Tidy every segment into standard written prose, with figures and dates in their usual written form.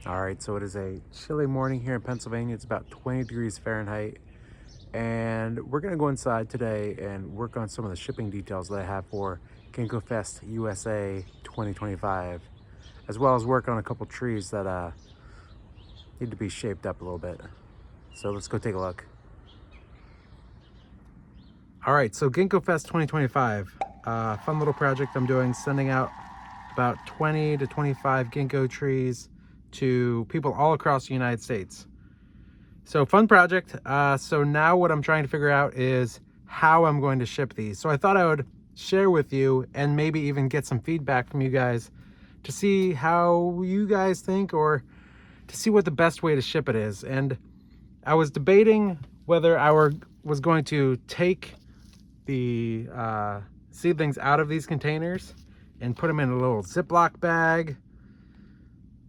All right, so it is a chilly morning here in Pennsylvania. It's about 20 degrees Fahrenheit. And we're gonna go inside today and work on some of the shipping details that I have for Ginkgofest USA 2025, as well as work on a couple trees that need to be shaped up a little bit. So let's go take a look. All right, so Ginkgofest 2025, fun little project I'm doing, sending out about 20 to 25 ginkgo trees to people all across the United States. So fun project. So now what I'm trying to figure out is how I'm going to ship these. So I thought I would share with you and maybe even get some feedback from you guys to see how you guys think, or to see what the best way to ship it is. And I was debating whether I was going to take the seedlings out of these containers and put them in a little Ziploc bag,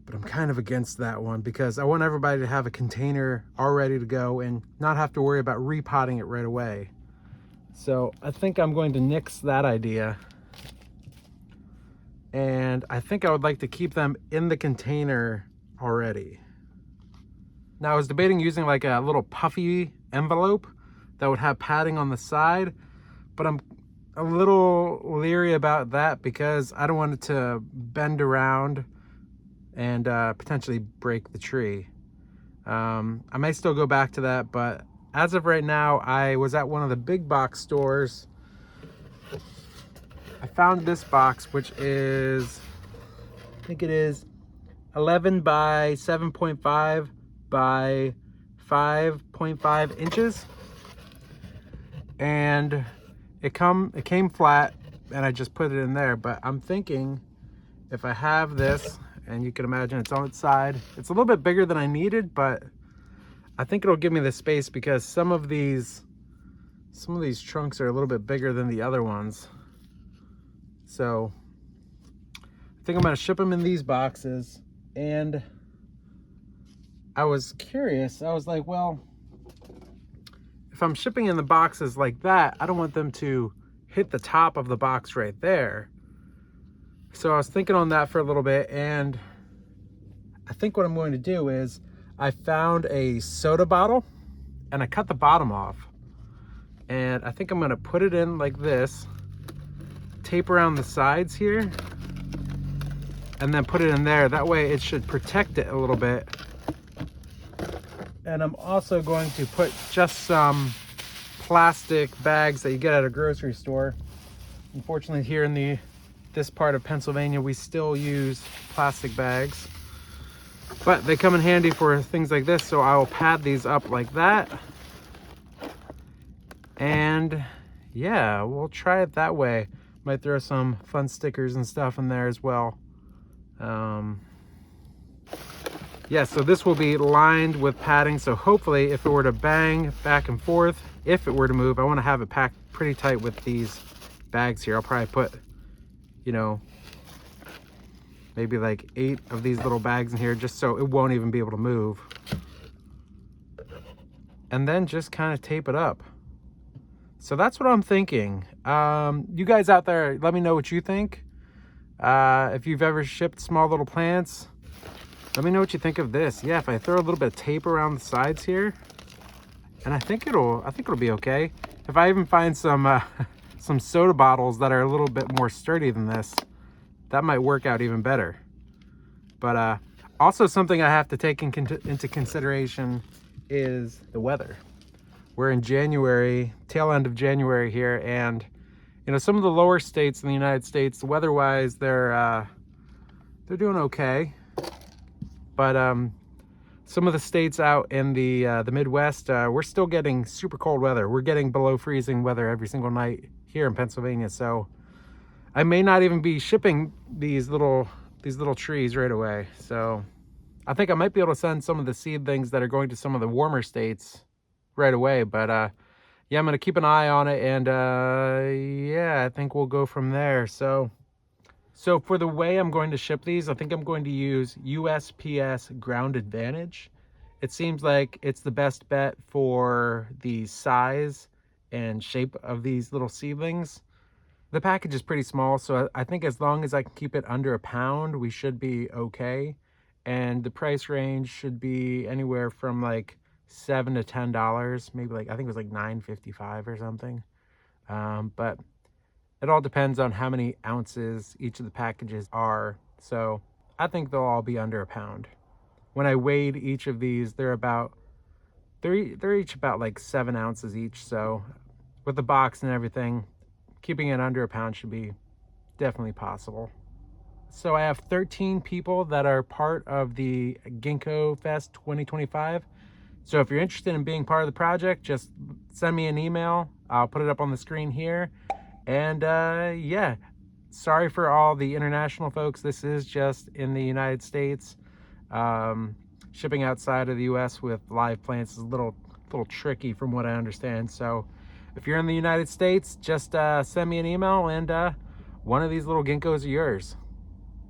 but I'm kind of against that one because I want everybody to have a container all ready to go and not have to worry about repotting it right away. So I think I'm going to nix that idea, and I think I would like to keep them in the container already. Now I was debating using like a little puffy envelope that would have padding on the side, but I'm a little leery about that because I don't want it to bend around and potentially break the tree. I may still go back to that, but as of right now, I was at one of the big box stores. I found this box, which is, I think it is 11 by 7.5 by 5.5 inches. And it came flat, and I just put it in there. But I'm thinking if I have this, and you can imagine it's on its side, it's a little bit bigger than I needed, but I think it'll give me the space because some of these trunks are a little bit bigger than the other ones. So I think I'm gonna ship them in these boxes. And I was curious, I was like, well, if I'm shipping in the boxes like that, I don't want them to hit the top of the box right there. So I was thinking on that for a little bit, and I think what I'm going to do is I found a soda bottle and I cut the bottom off. And I think I'm gonna put it in like this, tape around the sides here, and then put it in there. That way it should protect it a little bit. And I'm also going to put just some plastic bags that you get at a grocery store. Unfortunately, here in this part of Pennsylvania, we still use plastic bags, but they come in handy for things like this. So I will pad these up like that. And yeah, we'll try it that way. Might throw some fun stickers and stuff in there as well. Yeah, so this will be lined with padding. So hopefully if it were to bang back and forth, if it were to move, I want to have it packed pretty tight with these bags here. I'll probably put, maybe like 8 of these little bags in here just so it won't even be able to move. And then just kind of tape it up. So that's what I'm thinking. You guys out there, let me know what you think. If you've ever shipped small little plants, let me know what you think of this. Yeah, if I throw a little bit of tape around the sides here, and I think it'll be okay. If I even find some some soda bottles that are a little bit more sturdy than this, that might work out even better. But also something I have to take into consideration is the weather. We're in January, tail end of January here, and some of the lower states in the United States, weather-wise, they're doing okay. But some of the states out in the Midwest, we're still getting super cold weather. We're getting below freezing weather every single night here in Pennsylvania. So I may not even be shipping these little trees right away. So I think I might be able to send some of the seedlings that are going to some of the warmer states right away. But yeah, I'm gonna keep an eye on it, and yeah, I think we'll go from there. So for the way I'm going to ship these, I think I'm going to use USPS Ground Advantage. It seems like it's the best bet for the size and shape of these little seedlings. The package is pretty small, so I think as long as I can keep it under a pound, we should be okay. and the price range should be anywhere from like $7 to $10, maybe like I think it was like $9.55 or something. But it all depends on how many ounces each of the packages are. So I think they'll all be under a pound. When I weighed each of these, they're each about like 7 ounces each. So with the box and everything, keeping it under a pound should be definitely possible. So I have 13 people that are part of the Ginkgofest 2025. So if you're interested in being part of the project, just send me an email. I'll put it up on the screen here. And yeah, sorry for all the international folks. This is just in the United States. Shipping outside of the US with live plants is a little tricky from what I understand. So if you're in the United States, just send me an email and one of these little ginkgos are yours.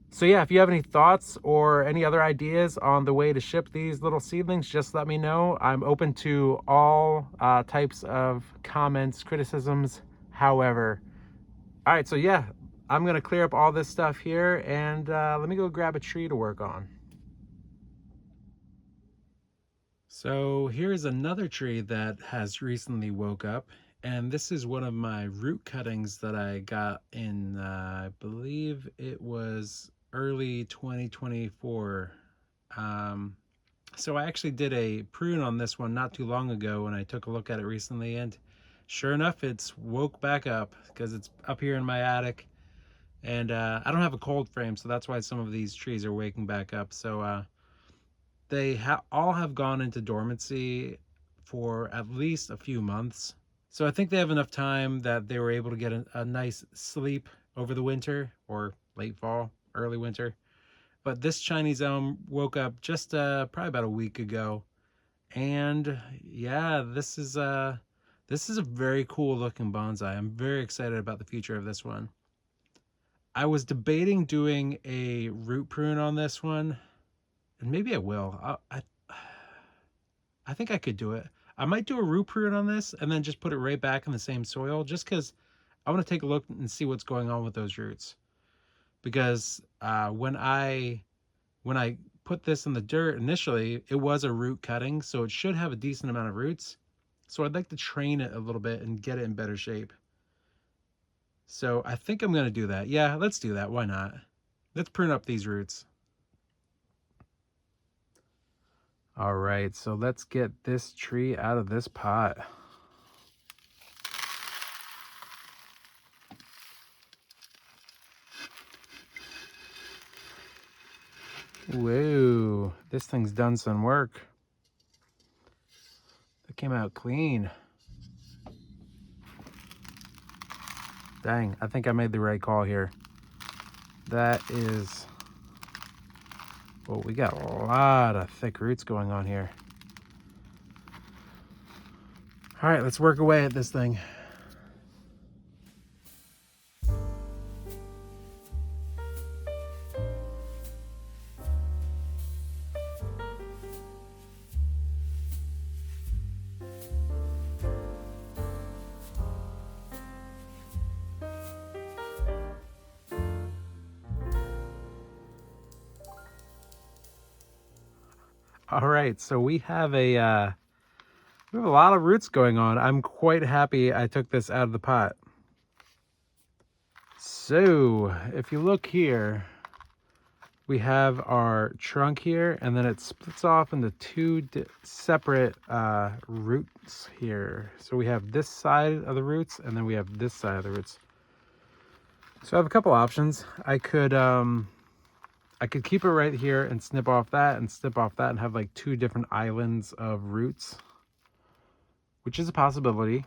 So yeah, if you have any thoughts or any other ideas on the way to ship these little seedlings, just let me know. I'm open to all types of comments, criticisms, however. All right, so yeah, I'm gonna clear up all this stuff here and let me go grab a tree to work on. So here's another tree that has recently woke up, and this is one of my root cuttings that I got in, I believe it was early 2024. So I actually did a prune on this one not too long ago when I took a look at it recently, and sure enough, it's woke back up because it's up here in my attic, and I don't have a cold frame, so that's why some of these trees are waking back up. So they all have gone into dormancy for at least a few months. So I think they have enough time that they were able to get a nice sleep over the winter, or late fall, early winter. But this Chinese elm woke up just probably about a week ago. And yeah, this is a very cool looking bonsai. I'm very excited about the future of this one. I was debating doing a root prune on this one, and maybe I will. I think I could do it. I might do a root prune on this and then just put it right back in the same soil, just because I want to take a look and see what's going on with those roots. Because when I put this in the dirt initially, it was a root cutting, so it should have a decent amount of roots. So I'd like to train it a little bit and get it in better shape. So I think I'm going to do that. Yeah, let's do that. Why not? Let's prune up these roots. All right, so let's get this tree out of this pot. Whoa, this thing's done some work. That came out clean. Dang, I think I made the right call here. That is... Well, we got a lot of thick roots going on here. All right, let's work away at this thing. All right, so we have a lot of roots going on. I'm quite happy I took this out of the pot. So if you look here, we have our trunk here, and then it splits off into two separate roots here. So we have this side of the roots, and then we have this side of the roots. So I have a couple options. I could keep it right here and snip off that and snip off that and have like two different islands of roots, which is a possibility.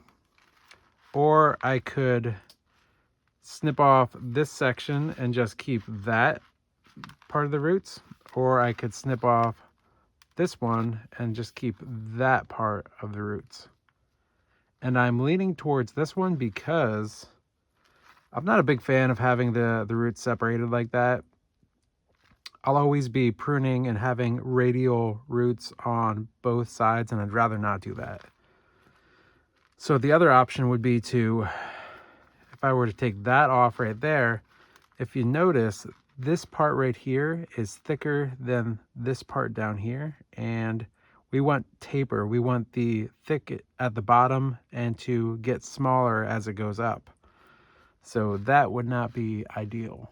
Or I could snip off this section and just keep that part of the roots. Or I could snip off this one and just keep that part of the roots. And I'm leaning towards this one because I'm not a big fan of having the roots separated like that. I'll always be pruning and having radial roots on both sides, and I'd rather not do that. So the other option would be to, if I were to take that off right there, if you notice, this part right here is thicker than this part down here, and we want taper. We want the thick at the bottom and to get smaller as it goes up. So that would not be ideal.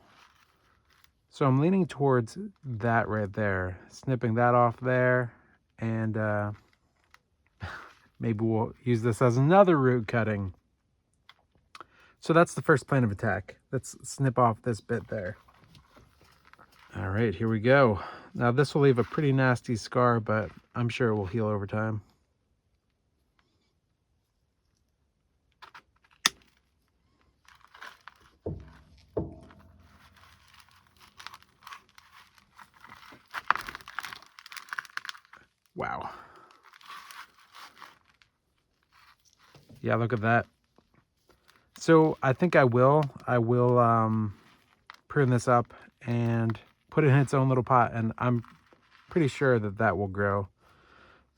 So I'm leaning towards that right there, snipping that off there, and maybe we'll use this as another root cutting. So that's the first plan of attack. Let's snip off this bit there. All right, here we go. Now this will leave a pretty nasty scar, but I'm sure it will heal over time. Wow. Yeah, look at that. So I think I will prune this up and put it in its own little pot, and I'm pretty sure that that will grow.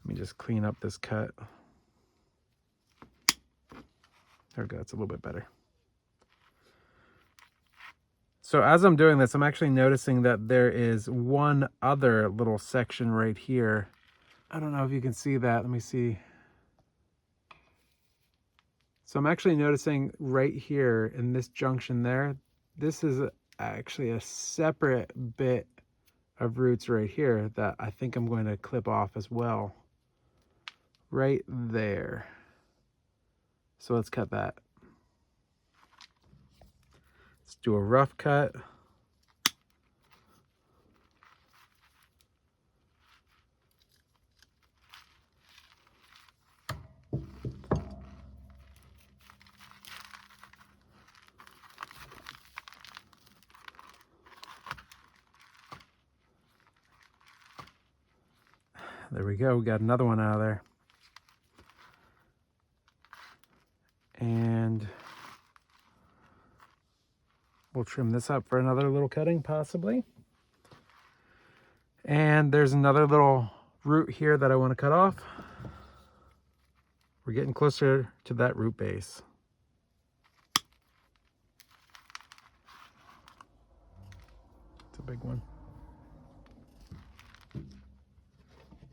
Let me just clean up this cut. There we go, it's a little bit better. So as I'm doing this, I'm actually noticing that there is one other little section right here. I don't know if you can see that. Let me see. So I'm actually noticing right here in this junction there, this is actually a separate bit of roots right here that I think I'm going to clip off as well. Right there. So let's cut that. Let's do a rough cut. There we go, we got another one out of there. And we'll trim this up for another little cutting, possibly. And there's another little root here that I want to cut off. We're getting closer to that root base. It's a big one.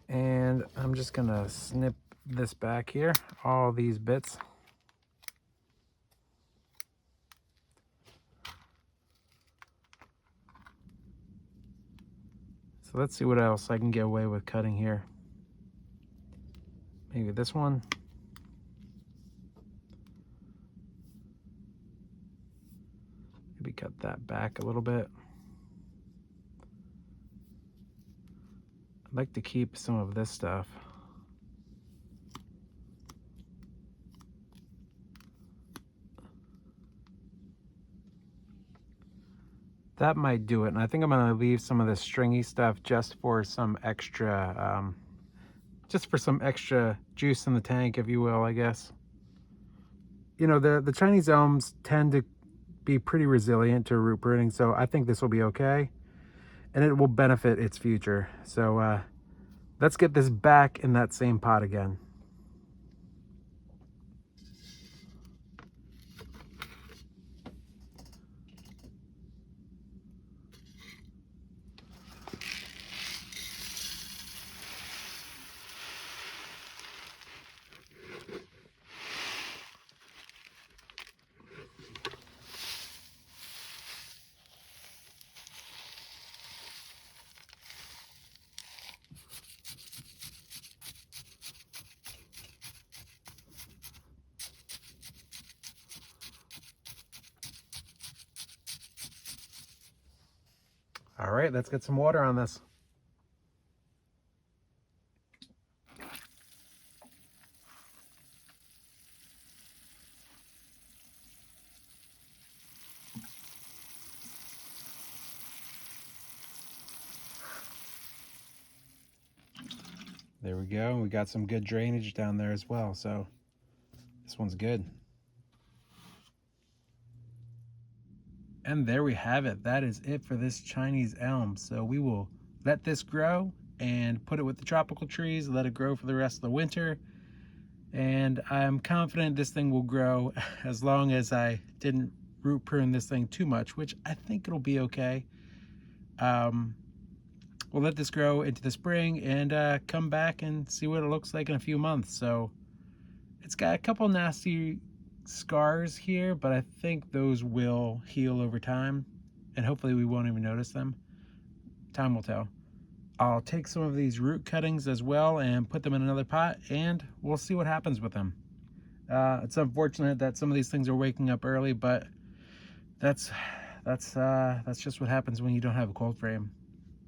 And I'm just gonna snip this back here, all these bits. So let's see what else I can get away with cutting here. Maybe this one. Maybe cut that back a little bit. I'd like to keep some of this stuff. That might do it, and I think I'm gonna leave some of the stringy stuff just for some extra, juice in the tank, if you will, I guess. You know, the Chinese elms tend to be pretty resilient to root pruning, so I think this will be okay, and it will benefit its future. So let's get this back in that same pot again. All right, let's get some water on this. There we go. We got some good drainage down there as well, so this one's good. And there we have it. That is it for this Chinese elm. So we will let this grow and put it with the tropical trees, let it grow for the rest of the winter. And I'm confident this thing will grow as long as I didn't root prune this thing too much, which I think it'll be okay. We'll let this grow into the spring and come back and see what it looks like in a few months. So it's got a couple nasty scars here, but I think those will heal over time, and hopefully we won't even notice them. Time will tell. I'll take some of these root cuttings as well and put them in another pot, and we'll see what happens with them. It's unfortunate that some of these things are waking up early, but that's just what happens when you don't have a cold frame.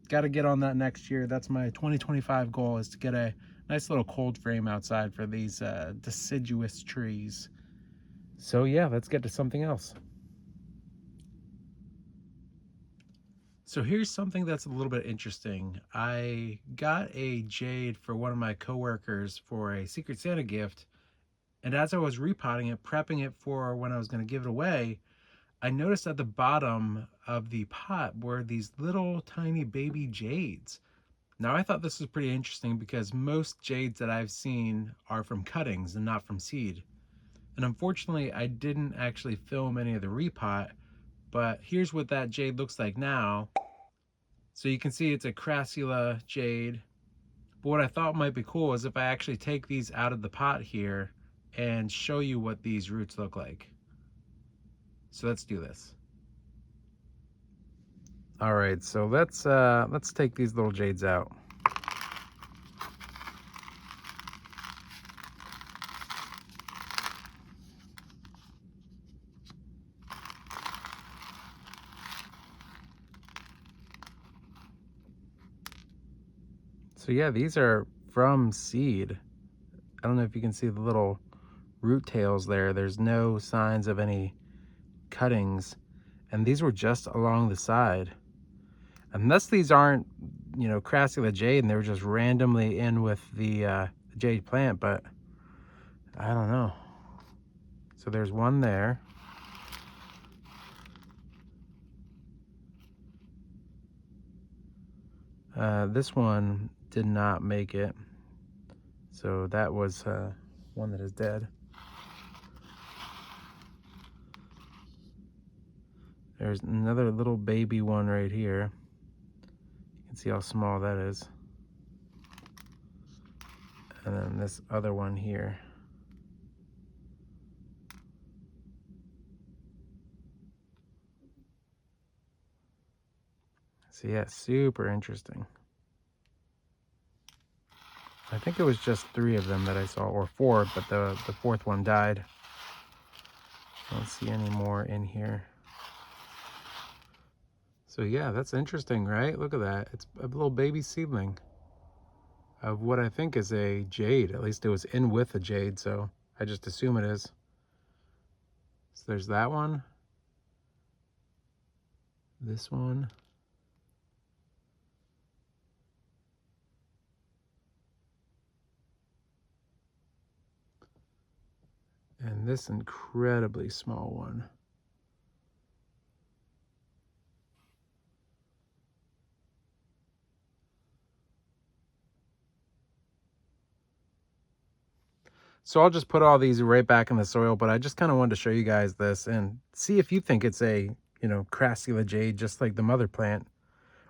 Got to get on that next year. That's my 2025 goal, is to get a nice little cold frame outside for these deciduous trees. So yeah, let's get to something else. So here's something that's a little bit interesting. I got a jade for one of my coworkers for a Secret Santa gift, and as I was repotting it, prepping it for when I was going to give it away, I noticed at the bottom of the pot were these little tiny baby jades. Now I thought this was pretty interesting because most jades that I've seen are from cuttings and not from seed. And unfortunately, I didn't actually film any of the repot, but here's what that jade looks like now. So you can see it's a crassula jade. But what I thought might be cool is if I actually take these out of the pot here and show you what these roots look like. So let's do this. All right, so let's take these little jades out. So yeah, these are from seed. I don't know if you can see the little root tails there. There's no signs of any cuttings, and these were just along the side. Unless these aren't, you know, crassula jade and they were just randomly in with the jade plant, but I don't know. So there's one there. This one did not make it. So that was one that is dead. There's another little baby one right here. You can see how small that is. And then this other one here. So yeah, super interesting. I think it was just 3 of them that I saw, or 4, but the 4th one died. I don't see any more in here. So yeah, that's interesting, right? Look at that. It's a little baby seedling of what I think is a jade. At least it was in with a jade, so I just assume it is. So there's that one. This one. And this incredibly small one. So I'll just put all these right back in the soil, but I just kind of wanted to show you guys this and see if you think it's a, you know, crassula jade, just like the mother plant,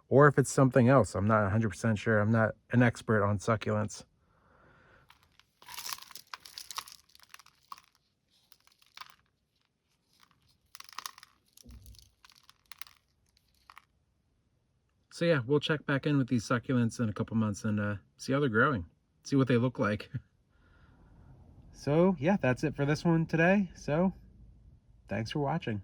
or if it's something else. I'm not 100% sure. I'm not an expert on succulents. So yeah, we'll check back in with these succulents in a couple months and see how they're growing, see what they look like. So yeah, that's it for this one today. So thanks for watching.